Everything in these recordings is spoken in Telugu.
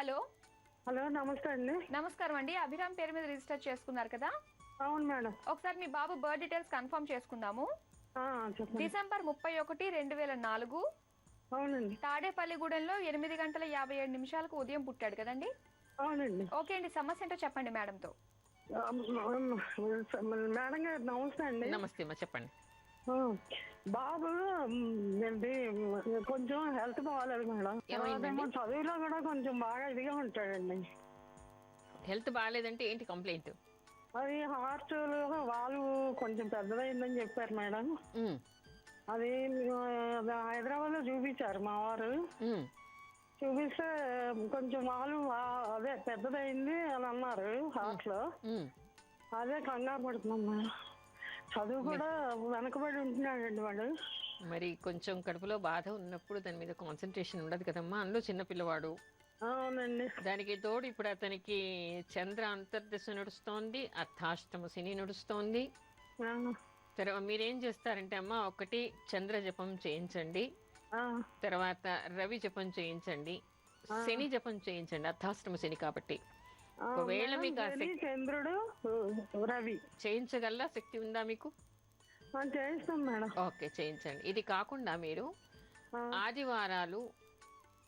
హలో. హలో నమస్తే అండి. నమస్కారం అండి. అభిరామ్ పేరు మీద రిజిస్టర్ చేసుకున్నారు కదా? అవును మేడం. ఒకసారి మీ బాబు బర్త్ డీటెయిల్స్ కన్ఫర్మ్ చేసుకుందాము. చెప్పండి. డిసెంబర్ 31, 2004 అవునండి. తాడేపల్లిగూడెంలో 8 గంటల 57 నిమిషాలకు ఉదయం పుట్టాడు కదండి? అవునండి. ఓకే అండి, సమస్య ఏంటో చెప్పండి మేడంతో. మేడం గారు నమస్తే అండి. నమస్తే అమ్మా, చెప్పండి. ఆ, బాబు ఏంటి కొంచెం హెల్త్ బాగాలేదు మేడం. ఏమైందండి? అదేమో చదువులో కూడా కొంచెం బాగా ఇదిగా ఉంటాడండి. హెల్త్ బాగాలేదంటే ఏంటి కంప్లైంట్? అది హార్ట్ వాల్వ్ కొంచెం పెద్దదైందని చెప్పారు మేడం. అది హైదరాబాద్ లో చూపించారు మా వారు. చూపిస్తే కొంచెం అదే పెద్దదైంది అని అన్నారు హార్ట్ లో. అదే కంగారు పడుతున్నాం మేడం. చదువు కూడా వెనకబడి ఉంటున్నాడండి వాడు. మరి కొంచెం కడుపులో బాధ ఉన్నప్పుడు దాని మీద కాన్సన్ట్రేషన్ ఉండదు కదమ్మా, అందులో చిన్న పిల్లవాడు. అవునండి. దానికి తోడు ఇప్పుడు అతనికి చంద్ర అంతర్దశ నడుస్తోంది, అర్థాష్టమ శని నడుస్తోంది. తర్వాత మీరేం చేస్తారంటే అమ్మా, ఒకటి చంద్ర జపం చేయించండి, తర్వాత రవి జపం చేయించండి, శని జపం చేయించండి. అర్థాష్టమ శని కాబట్టి ఒకవేళ మీకు చంద్రుడు రవి చేయించగల శక్తి ఉందా మీకు? చేయిస్తాం మేడం. ఓకే, చేయించండి. ఇది కాకుండా మీరు ఆదివారాలు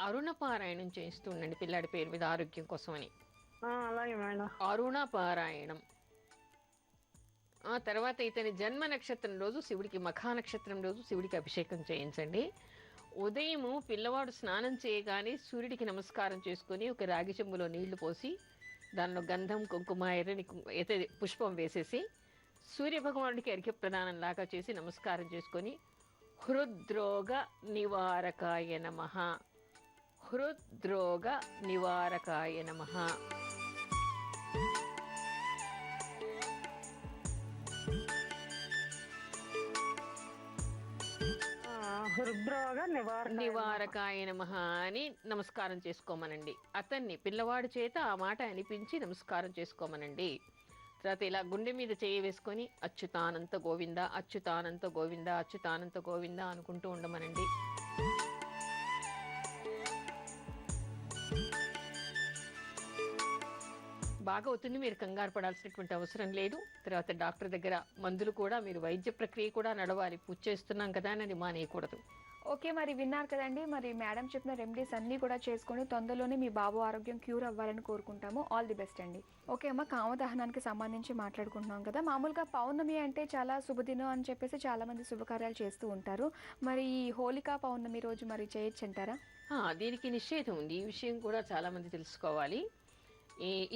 అరుణపారాయణం చేయిస్తూ ఉండండి పిల్లాడి పేరు మీద, ఆరోగ్యం కోసమని. అలాగే మేడం. అరుణపారాయణం. ఆ తర్వాత ఇతని జన్మ నక్షత్రం రోజు శివుడికి, మఖా నక్షత్రం రోజు శివుడికి అభిషేకం చేయించండి. ఉదయము పిల్లవాడు స్నానం చేయగానే సూర్యుడికి నమస్కారం చేసుకుని ఒక రాగి చెంబులో నీళ్లు పోసి దానిలో గంధం, కుంకుమ, ఎర్రని పుష్పం వేసేసి సూర్యభగవానుడికి అర్ఘ్య ప్రదానం లాగా చేసి నమస్కారం చేసుకొని హృద్రోగ నివారకాయ నమః, హృద్రోగ నివారకాయ నమః. హృద్రోగ నివారకాయ నమః అని నమస్కారం చేసుకోమనండి. అతన్ని పిల్లవాడి చేత ఆ మాట అనిపించి నమస్కారం చేసుకోమనండి. తర్వాత ఇలా గుండె మీద చేయి వేసుకొని అచ్యుతానంత గోవింద, అచ్యుతానంత గోవింద, అచ్యుతానంత గోవింద అనుకుంటూ ఉండమనండి. బాగా అవుతుంది, మీరు కంగారు పడాల్సినటువంటి అవసరం లేదు. తర్వాత డాక్టర్ దగ్గర మందులు కూడా, మీరు వైద్య ప్రక్రియ కూడా నడవాలి. పూజ చేస్తున్నాం కదా అని మానేయకూడదు. ఓకే, మరి విన్నారు కదండి. మరి మేడం చెప్పిన రెమెడీస్ అన్నీ కూడా చేసుకొని తొందరలోనే మీ బాబు ఆరోగ్యం క్యూర్ అవ్వాలని కోరుకుంటాము. ఆల్ ది బెస్ట్ అండి. ఓకే అమ్మ, కామదహనానికి సంబంధించి మాట్లాడుకుంటున్నాం కదా. మామూలుగా పౌర్ణమి అంటే చాలా శుభదినం అని చెప్పేసి చాలా మంది శుభకార్యాలు చేస్తూ ఉంటారు. మరి ఈ హోలికా పౌర్ణమి రోజు మరి చేయొచ్చు అంటారా? దీనికి నిషేధం ఉంది. ఈ విషయం కూడా చాలా మంది తెలుసుకోవాలి.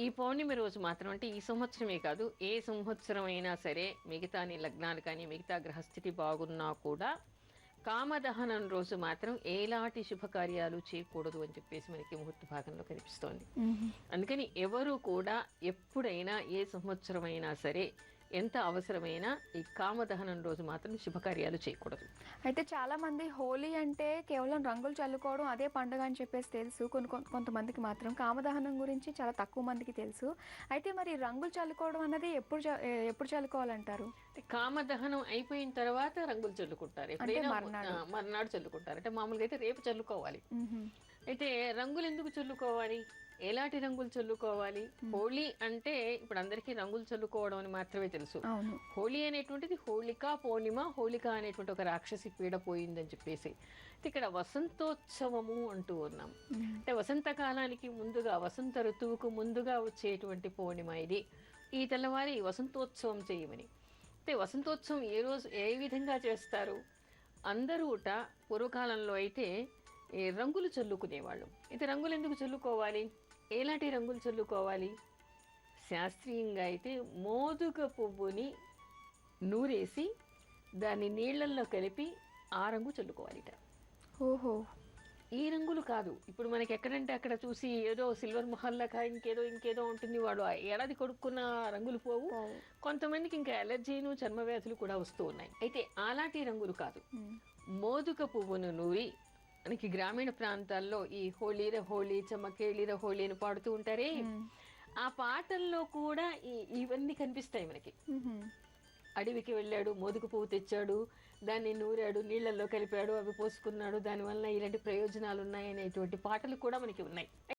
ఈ పౌర్ణమి రోజు మాత్రం, అంటే ఈ సంవత్సరమే కాదు, ఏ సంవత్సరం అయినా సరే, మిగతా లగ్నాలు కానీ మిగతా గ్రహస్థితి బాగున్నా కూడా కామదహనం రోజు మాత్రం ఎలాంటి శుభకార్యాలు చేయకూడదు అని చెప్పేసి మనకి ముహూర్త భాగంలో కనిపిస్తోంది. అందుకని ఎవరు కూడా ఎప్పుడైనా ఏ సంవత్సరం అయినా సరే, ఎంత అవసరమైనా ఈ కామదహనం రోజు మాత్రం శుభకార్యాలు చేయకూడదు. అయితే చాలా మంది హోలీ అంటే కేవలం రంగులు చల్లుకోవడం అదే పండుగ అని చెప్పేసి తెలుసు. కొంతమందికి మాత్రం కామదహనం గురించి చాలా తక్కువ మందికి తెలుసు. అయితే మరి రంగులు చల్లుకోవడం అన్నది ఎప్పుడు చల్లుకోవాలంటారు? కామదహనం అయిపోయిన తర్వాత రంగులు చల్లుకుంటారు, ఎప్పుడైనా మర్నాడు చల్లుకుంటారు. అంటే మామూలుగా అయితే రేపు చల్లుకోవాలి. అయితే రంగులు ఎందుకు చల్లుకోవాలి, ఎలాంటి రంగులు చల్లుకోవాలి? హోలీ అంటే ఇప్పుడు అందరికీ రంగులు చల్లుకోవడం అని మాత్రమే తెలుసు. హోలీ అనేటువంటిది హోళికా పౌర్ణిమ, హోళిక అనేటువంటి ఒక రాక్షసి పీడ పోయిందని చెప్పేసి ఇక్కడ వసంతోత్సవము అంటూ ఉన్నాం. అంటే వసంతకాలానికి ముందుగా, వసంత ఋతువుకు ముందుగా వచ్చేటువంటి పౌర్ణిమ ఇది. ఈ తెల్లవారి వసంతోత్సవం చేయమని. అయితే వసంతోత్సవం ఏ విధంగా చేస్తారు? అందరూ పూర్వకాలంలో అయితే రంగులు చల్లుకునేవాళ్ళు. అయితే రంగులు ఎందుకు చల్లుకోవాలి, ఎలాంటి రంగులు చల్లుకోవాలి? శాస్త్రీయంగా అయితే మోదుగ పువ్వుని నూరేసి దాన్ని నీళ్లల్లో కలిపి ఆ రంగు చల్లుకోవాలిట. ఓహో, ఈ రంగులు కాదు. ఇప్పుడు మనకి ఎక్కడంటే అక్కడ చూసి ఏదో సిల్వర్ మొహల్లాగా ఇంకేదో ఉంటుంది, వాడు ఏడాది కొడుకున్న రంగులు పోవు. కొంతమందికి ఇంకా ఎలర్జీను, చర్మ వ్యాధులు కూడా వస్తూ ఉన్నాయి. అయితే అలాంటి రంగులు కాదు. మోదుగ పువ్వును నూరి, మనకి గ్రామీణ ప్రాంతాల్లో ఈ హోళీర హోళీ, చమకేళిర హోళీ అని పాడుతూ ఉంటారే, ఆ పాటల్లో కూడా ఇవన్నీ కనిపిస్తాయి మనకి. అడవికి వెళ్ళాడు, మోదుగు పువ్వు తెచ్చాడు, దాన్ని నూరాడు, నీళ్లలో కలిపాడు, అవి పోసుకున్నాడు, దానివల్ల ఇలాంటి ప్రయోజనాలు ఉన్నాయనేటువంటి పాటలు కూడా మనకి ఉన్నాయి.